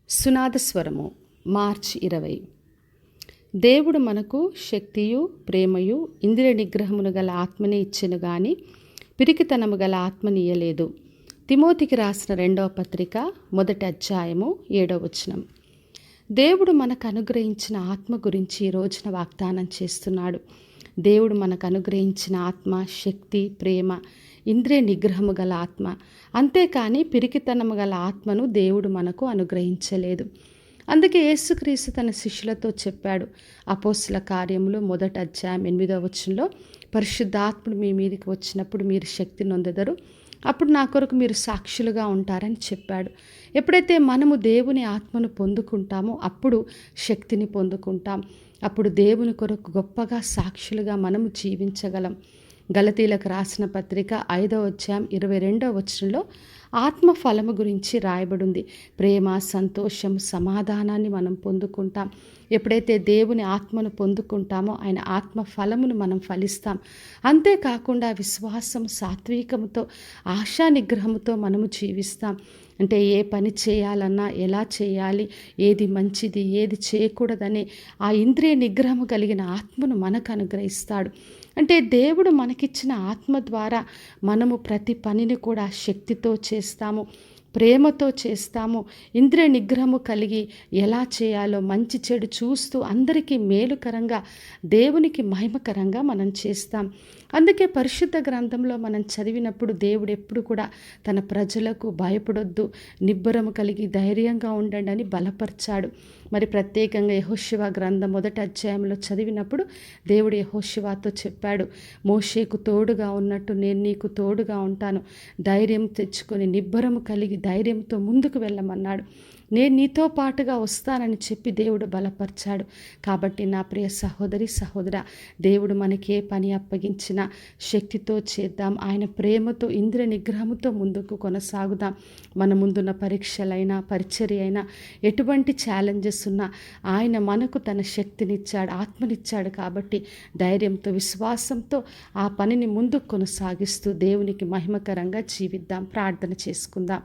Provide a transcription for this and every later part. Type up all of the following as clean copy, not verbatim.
సునాదస్వరము మార్చి 20. దేవుడు మనకు శక్తియు ప్రేమయు ఇంద్రియ నిగ్రహమును గల ఆత్మని ఇచ్చెను గాని పిరికితనము గల ఆత్మని ఇయ్యలేదు. తిమోతికి రాసిన 2వ పత్రిక 1వ అధ్యాయము 7వ వచనం. దేవుడు మనకు అనుగ్రహించిన ఆత్మ గురించి ఈ రోజున వాగ్దానం చేస్తున్నాడు. దేవుడు మనకు అనుగ్రహించిన ఆత్మ శక్తి, ప్రేమ, ఇంద్రియ నిగ్రహము గల ఆత్మ. అంతేకాని పిరికితనము గల ఆత్మను దేవుడు మనకు అనుగ్రహించలేదు. అందుకే యేసుక్రీస్తు తన శిష్యులతో చెప్పాడు. అపోస్తల కార్యములు 1వ అధ్యాయం 8వ వచనంలో, పరిశుద్ధాత్ముడు మీ మీదకి వచ్చినప్పుడు మీరు శక్తి నొందెదరు, అప్పుడు నా కొరకు మీరు సాక్షులుగా ఉంటారని చెప్పాడు. ఎప్పుడైతే మనము దేవుని ఆత్మను పొందుకుంటామో అప్పుడు శక్తిని పొందుకుంటాం. అప్పుడు దేవుని కొరకు గొప్పగా సాక్షులుగా మనము జీవించగలం. గలతీలకు రాసిన పత్రిక 5వ అధ్యాయం 22వ వచనంలో ఆత్మ ఫలము గురించి రాయబడింది. ప్రేమ, సంతోషం, సమాధానాన్ని మనం పొందుకుంటాం. ఎప్పుడైతే దేవుని ఆత్మను పొందుకుంటామో ఆయన ఆత్మ ఫలమును మనం ఫలిస్తాం. అంతేకాకుండా విశ్వాసం, సాత్వికముతో, ఆశా నిగ్రహముతో మనము జీవిస్తాం. అంటే ఏ పని చేయాలన్నా ఎలా చేయాలి, ఏది మంచిది ఏది చేయకూడదని ఆ ఇంద్రియ నిగ్రహము కలిగిన ఆత్మను మనకు అనుగ్రహిస్తాడు. అంటే దేవుడు మనకిచ్చిన ఆత్మ ద్వారా మనము ప్రతి పనిని కూడా శక్తితో చేస్తాము, ప్రేమతో చేస్తాము. ఇంద్రియ నిగ్రహము కలిగి ఎలా చేయాలో మంచి చెడు చూస్తూ అందరికీ మేలుకరంగా, దేవునికి మహిమకరంగా మనం చేస్తాం. అందుకే పరిశుద్ధ గ్రంథంలో మనం చదివినప్పుడు దేవుడు ఎప్పుడు కూడా తన ప్రజలకు భయపడొద్దు, నిబ్బరము కలిగి ధైర్యంగా ఉండండి అని బలపరిచాడు. మరి ప్రత్యేకంగా యెహోషువ గ్రంథం 1వ అధ్యాయంలో చదివినప్పుడు దేవుడు యెహోషువతో చెప్పాడు, మోషేకు తోడుగా ఉన్నట్టు నేను నీకు తోడుగా ఉంటాను, ధైర్యం తెచ్చుకొని నిబ్బరము కలిగి ధైర్యంతో ముందుకు వెళ్ళమన్నాడు. నేను నీతో పాటుగా వస్తానని చెప్పి దేవుడు బలపరిచాడు. కాబట్టి నా ప్రియ సహోదరి సహోదరా, దేవుడు మనకి ఏ పని అప్పగించినా శక్తితో చేద్దాం. ఆయన ప్రేమతో ఇంద్రియ నిగ్రహముతో ముందుకు కొనసాగుదాం. మన ముందున్న పరీక్షలైనా పరిచర్య అయినా ఎటువంటి ఛాలెంజెస్ ఉన్నా ఆయన మనకు తన శక్తినిచ్చాడు, ఆత్మనిచ్చాడు. కాబట్టి ధైర్యంతో, విశ్వాసంతో ఆ పనిని ముందుకు కొనసాగిస్తూ దేవునికి మహిమకరంగా జీవిద్దాం. ప్రార్థన చేసుకుందాం.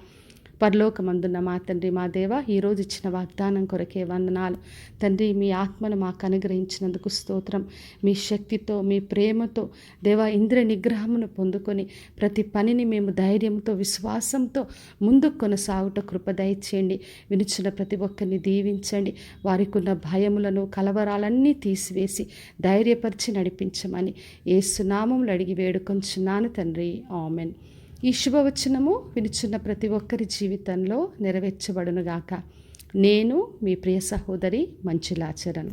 పరలోకమందున్న మా తండ్రి, మా దేవ, ఈరోజు ఇచ్చిన వాగ్దానం కొరకే వందనాలు తండ్రి. మీ ఆత్మను మాకు అనుగ్రహించినందుకు స్తోత్రం. మీ శక్తితో, మీ ప్రేమతో దేవా ఇంద్రియ నిగ్రహమును పొందుకొని ప్రతి పనిని మేము ధైర్యంతో, విశ్వాసంతో ముందుకు కొనసాగుట కృప దయచేయండి. వినిచిన ప్రతి ఒక్కరిని దీవించండి. వారికి ఉన్న భయములను, కలవరాలన్నీ తీసివేసి ధైర్యపరిచి నడిపించమని యేసు నామములో అడిగి వేడుకొంచున్నాను తండ్రి. ఆమెన్. ఈ శుభవచనము వినుచున్న ప్రతి ఒక్కరి జీవితంలో నెరవేర్చబడునుగాక. నేను మీ ప్రియ సహోదరి మంజులాచరణ్.